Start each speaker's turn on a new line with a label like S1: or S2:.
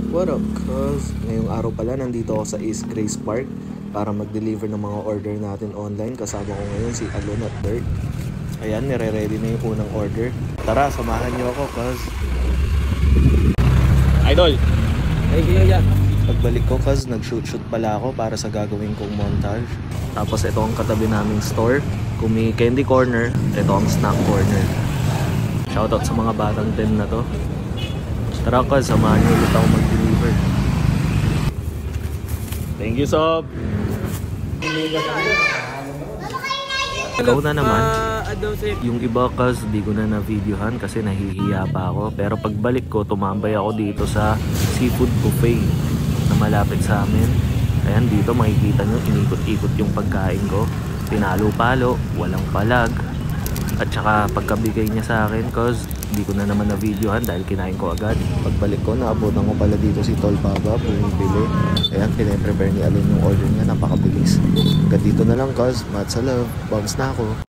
S1: What up, cuz? Ngayong araw pala nandito ako sa East Grace Park para mag-deliver ng mga order natin online. Kasama ko ngayon si Alon at Dirt. Ayan, nire-ready na yung unang order. Tara, samahan niyo ako, cuz. Idol!
S2: Ay, kuya.
S1: Pagbalik ko, cuz, nag-shoot pala ako para sa gagawin kong montage. Tapos ito ang katabi naming store. Kung may candy corner, ito ang snack corner. Shoutout sa mga batang 10 na to. Tara, cuz, samahan niyo ulit ako mag-deliver. Thank you, Sob! Ikaw na naman. Yung iba, cuz, di ko na na-videohan kasi nahihiya pa ako. Pero pagbalik ko, tumambay ako dito sa seafood buffet na malapit sa amin. Ayan, dito makikita nyo, inikot-ikot yung pagkain ko. Pinalo-palo, walang palag. At saka pagkabigay niya sa akin, cuz, di ko na naman na-videohan dahil kinain ko agad. Pagbalik ko, naabutan ko pala dito si Tol Baba, bumibili. Ayan, pinaprepare ni Alon yung order niya, napakabilis. Hanggang dito na lang, cuz. Mat sa love, bounce na ako.